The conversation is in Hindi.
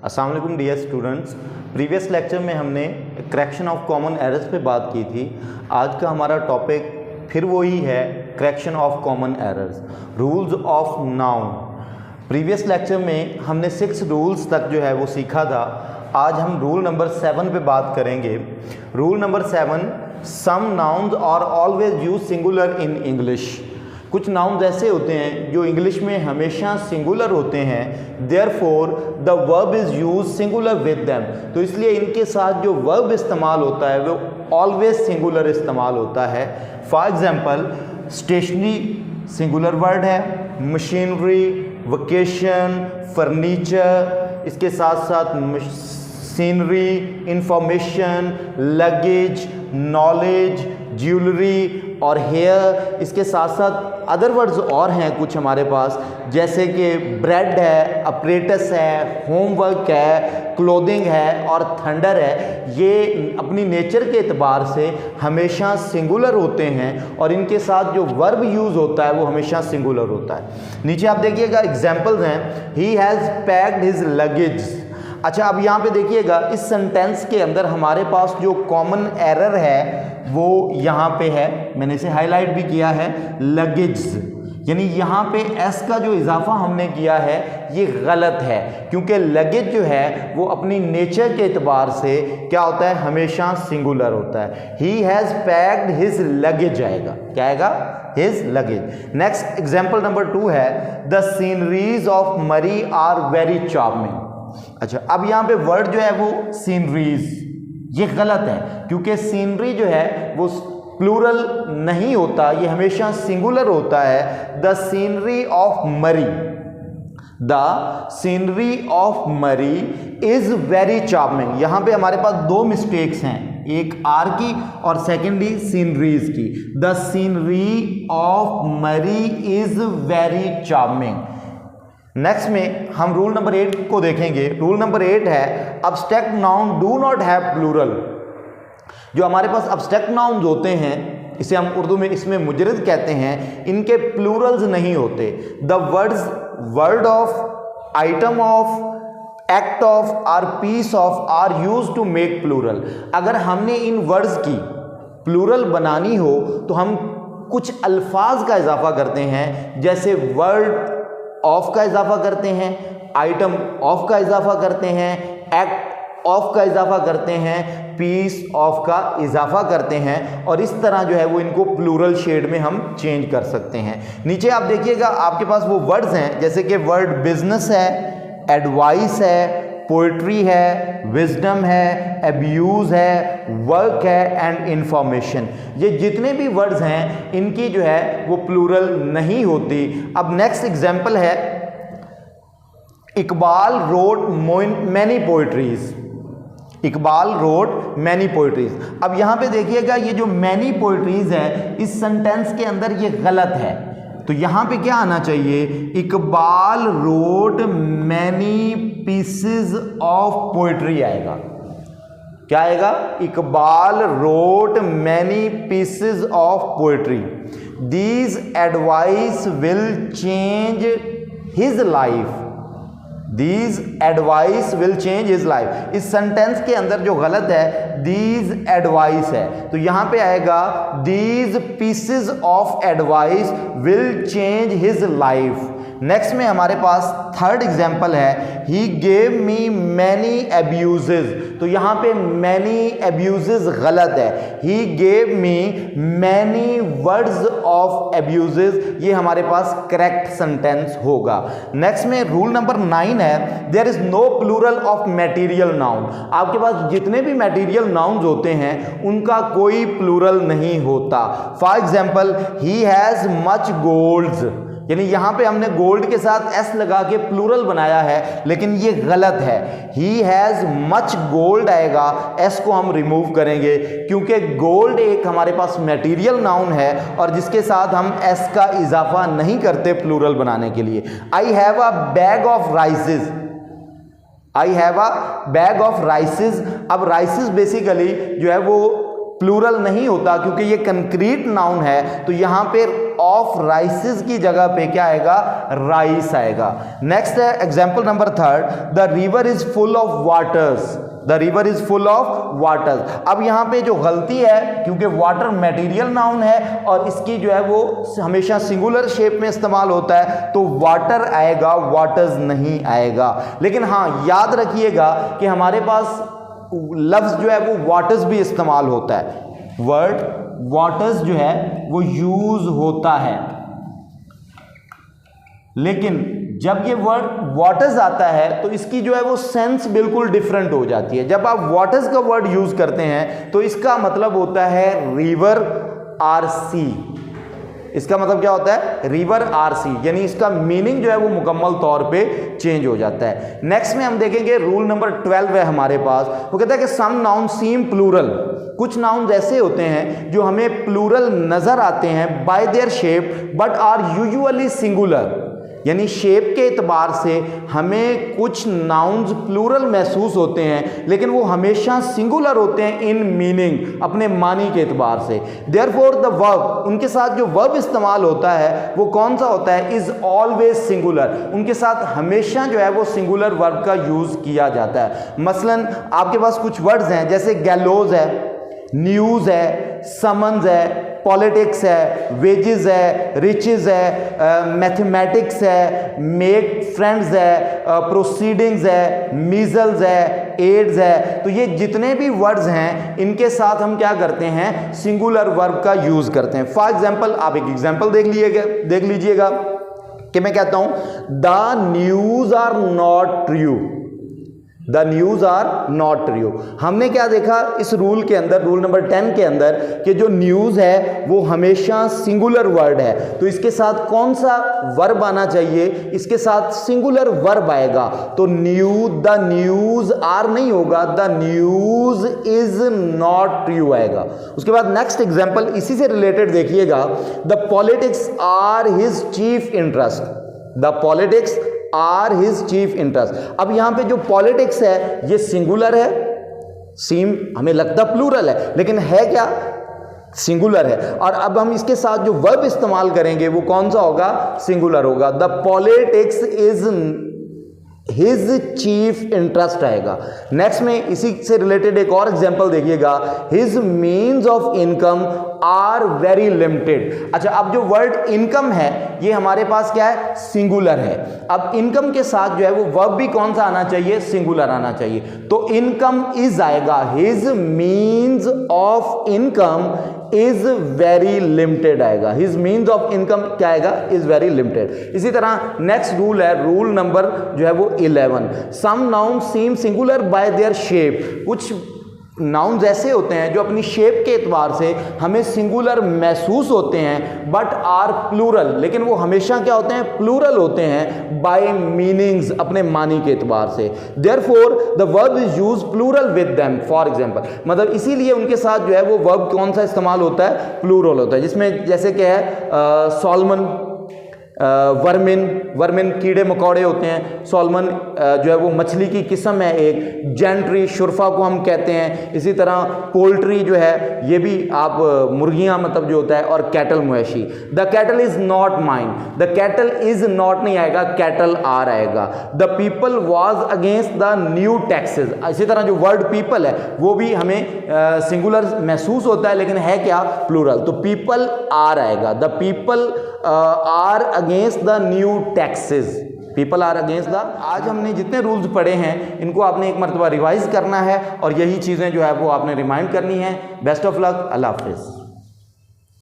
अस्सलाम वालेकुम डियर स्टूडेंट्स। प्रीवियस लेक्चर में हमने करेक्शन ऑफ कॉमन एरर्स पे बात की थी। आज का हमारा टॉपिक फिर वही है, correction of common errors, rules of noun. Previous lecture में हमने 6 रूल्स तक जो है वो सीखा था। आज हम रूल नंबर 7 पे बात करेंगे। Rule number 7, some nouns are always use singular in English. कुछ नाउन्स ऐसे होते हैं जो इंग्लिश में हमेशा सिंगुलर होते हैं, therefore the verb is use singular with them. तो इसलिए इनके साथ जो वर्ब इस्तेमाल होता है वो ऑलवेज सिंगुलर इस्तेमाल होता है। For example, stationery singular word है, मशीनरी, वोकेशन, फर्नीचर, इसके साथ साथ scenery, information, luggage, knowledge, jewellery और हेयर। इसके साथ साथ अदर वर्ड्स और हैं कुछ हमारे पास, जैसे कि ब्रेड है, अपरेटस है, होमवर्क है, क्लोथिंग है और थंडर है। ये अपनी नेचर के एतबार से हमेशा सिंगुलर होते हैं और इनके साथ जो वर्ब यूज़ होता है वो हमेशा सिंगुलर होता है। नीचे आप देखिएगा एग्जाम्पल्स हैं, he has packed his luggage. अच्छा, अब यहाँ पे देखिएगा इस सेंटेंस के अंदर हमारे पास जो कॉमन एरर है वो यहाँ पे है, मैंने इसे हाईलाइट भी किया है, लगेज। यानी यहाँ पे एस का जो इजाफा हमने किया है ये गलत है, क्योंकि लगेज जो है वो अपनी नेचर के एतबार से क्या होता है, हमेशा सिंगुलर होता है। He has packed his luggage आएगा, क्या आएगा, his luggage. Next example number 2 है, द सीनरीज ऑफ मरी आर वेरी चार्मिंग। अच्छा, अब यहाँ पे वर्ड जो है वो सीनरीज, ये गलत है क्योंकि सीनरी जो है वो प्लूरल नहीं होता, ये हमेशा सिंगुलर होता है। द सीनरी ऑफ मरी, द सीनरी ऑफ मरी इज वेरी चार्मिंग। यहाँ पे हमारे पास 2 मिस्टेक्स हैं, एक आर की और सेकेंडली सीनरीज की। द सीनरी ऑफ मरी इज वेरी चार्मिंग। नेक्स्ट में हम रूल नंबर 8 को देखेंगे। रूल नंबर 8 है, abstract noun do not have plural. जो हमारे पास अब्स्ट्रैक्ट नाउन्स होते हैं, इसे हम उर्दू में इसमें मुजरद कहते हैं, इनके प्लूरल्स नहीं होते। The words word of, item of, act of और piece of are use to make plural. अगर हमने इन वर्ड्स की प्लूरल बनानी हो तो हम कुछ अल्फाज का इजाफा करते हैं, जैसे वर्ड ऑफ का इजाफा करते हैं, आइटम ऑफ का इजाफा करते हैं, एक्ट ऑफ का इजाफा करते हैं, पीस ऑफ का इजाफा करते हैं, और इस तरह जो है वो इनको प्लूरल शेड में हम चेंज कर सकते हैं। नीचे आप देखिएगा आपके पास वो वर्ड्स हैं, जैसे कि वर्ड बिजनेस है, एडवाइस है, पोइट्री है, विजडम है, अब्यूज है, वर्क है एंड इंफॉर्मेशन। ये जितने भी वर्ड्स हैं इनकी जो है वो प्लूरल नहीं होती। अब नेक्स्ट एग्जांपल है, Iqbal road many poetries. Iqbal road many poetries. अब यहाँ पे देखिएगा ये जो मैनी पोइट्रीज है इस सेंटेंस के अंदर ये गलत है, तो यहाँ पे क्या आना चाहिए, Iqbal road many pieces of poetry आएगा। क्या आएगा, Iqbal road many pieces of poetry. These advice will change his life. These advice will change his life। इस सेंटेंस के अंदर जो गलत है these advice है, तो यहां पे आएगा these pieces of advice will change his life। Next में हमारे पास थर्ड एग्जाम्पल है, he gave me many abuses। तो यहाँ पे many abuses गलत है, he gave me many words of abuses, ये हमारे पास करेक्ट सेंटेंस होगा। नेक्स्ट में रूल नंबर 9 है, there is no plural of material noun। आपके पास जितने भी material nouns होते हैं उनका कोई प्लूरल नहीं होता। For example, he has much golds, यानी यहां पे हमने गोल्ड के साथ एस लगा के प्लूरल बनाया है, लेकिन ये गलत है। ही हैज मच गोल्ड आएगा, एस को हम रिमूव करेंगे क्योंकि गोल्ड एक हमारे पास मटेरियल नाउन है और जिसके साथ हम एस का इजाफा नहीं करते प्लूरल बनाने के लिए। I have a bag of राइसेस, I have a bag of राइसेस। अब राइसेस बेसिकली जो है वो प्लूरल नहीं होता क्योंकि ये कंक्रीट नाउन है, तो यहां पे ऑफ राइसेस की जगह पे क्या आएगा, राइस आएगा। नेक्स्ट है example number 3, the river is full of waters, the river is full of waters. अब यहां पे जो गलती है, क्योंकि वाटर मटेरियल नाउन है और इसकी जो है वो हमेशा सिंगुलर शेप में इस्तेमाल होता है, तो वाटर आएगा, वाटर्स नहीं आएगा। लेकिन हाँ याद रखिएगा कि हमारे पास लफ्ज जो है वो वाटर्स भी इस्तेमाल होता है, वर्ड वाटर्स जो है वो यूज होता है, लेकिन जब ये वर्ड वाटर्स आता है तो इसकी जो है वो सेंस बिल्कुल डिफरेंट हो जाती है। जब आप वाटर्स का वर्ड यूज करते हैं तो इसका मतलब होता है रिवर आर सी। इसका मतलब क्या होता है, रिवर आर सी, यानी इसका मीनिंग जो है वो मुकम्मल तौर पे चेंज हो जाता है। नेक्स्ट में हम देखेंगे रूल नंबर 12 है हमारे पास, वो कहता है कि सम नाउन सीम प्लूरल। कुछ नाउन ऐसे होते हैं जो हमें प्लूरल नजर आते हैं by their shape but are usually singular, यानी शेप के एतबार से हमें कुछ नाउन्स प्लूरल महसूस होते हैं लेकिन वो हमेशा सिंगुलर होते हैं इन मीनिंग, अपने मानी के एतबार से। देयरफॉर द वर्ब, उनके साथ जो वर्ब इस्तेमाल होता है वो कौन सा होता है, इज ऑलवेज सिंगुलर। उनके साथ हमेशा जो है वो सिंगुलर वर्ब का यूज किया जाता है। मसलन आपके पास कुछ वर्ड्स हैं जैसे गैलोज है, न्यूज है, समन्स है, पॉलिटिक्स है, वेजेस है, रिचेस है, मैथमेटिक्स है, मेक फ्रेंड्स है, प्रोसीडिंग्स है, मीजल्स है, एड्स है। तो ये जितने भी वर्ड्स हैं इनके साथ हम क्या करते हैं, सिंगुलर वर्ब का यूज करते हैं। फॉर एग्जाम्पल आप एक एग्जाम्पल देख लीजिएगा कि मैं कहता हूं the news are not true, the news are not true. हमने क्या देखा इस रूल के अंदर, रूल नंबर 10 के अंदर, कि जो न्यूज है वो हमेशा सिंगुलर वर्ड है, तो इसके साथ कौन सा वर्ब आना चाहिए, इसके साथ सिंगुलर वर्ब आएगा। तो द न्यूज आर नहीं होगा, the news is not true आएगा। उसके बाद नेक्स्ट एग्जांपल इसी से रिलेटेड देखिएगा, the politics are his chief interest, the politics are his chief interest. अब यहां पे जो पॉलिटिक्स है ये सिंगुलर है, सीम हमें लगता प्लूरल है लेकिन है क्या, सिंगुलर है। और अब हम इसके साथ जो वर्ब इस्तेमाल करेंगे वो कौन सा होगा, सिंगुलर होगा। The politics is his chief interest आएगा। नेक्स्ट में इसी से रिलेटेड एक और एग्जांपल देखिएगा, his means of income are very limited. अच्छा, अब जो वर्ड इनकम है ये हमारे पास क्या है, सिंगुलर है। अब इनकम के साथ जो है वो वर्ब भी कौन सा आना चाहिए, सिंगुलर आना चाहिए। तो इनकम इज आएगा, his means of income is very limited आएगा, हिज मीन्स ऑफ इनकम क्या आएगा, इज वेरी लिमिटेड। इसी तरह नेक्स्ट रूल है, रूल नंबर जो है वो 11, some noun seem singular by their shape. कुछ नाउन्स ऐसे होते हैं जो अपनी शेप के एतबार से हमें सिंगुलर महसूस होते हैं बट आर प्लूरल, लेकिन वो हमेशा क्या होते हैं, प्लूरल होते हैं बाय मीनिंग्स, अपने मानी के एतबार से। Therefore the verb is use plural with them. For example, मतलब इसीलिए उनके साथ जो है वो वर्ब कौन सा इस्तेमाल होता है, प्लूरल होता है। जिसमें जैसे क्या है, सॉलमन, वर्मिन कीड़े मकोड़े होते हैं, सॉलमन जो है वो मछली की किस्म है एक, जेंट्री शुरफा को हम कहते हैं। इसी तरह पोल्ट्री जो है ये भी आप मुर्गियां मतलब जो होता है, और कैटल मवेशी। The cattle is not mine, the cattle is not नहीं आएगा, कैटल आर आएगा। The people was against the new taxes. इसी तरह जो वर्ड पीपल है वो भी हमें सिंगुलर महसूस होता है लेकिन है क्या, प्लूरल। तो पीपल आर आएगा, the people are against the new taxes, people are against the. आज हमने जितने रूल्स पढ़े हैं इनको आपने एक मरतबा रिवाइज करना है और यही चीज़ें जो है वो आपने रिमाइंड करनी है। बेस्ट ऑफ लक, अल्लाह हाफिज़।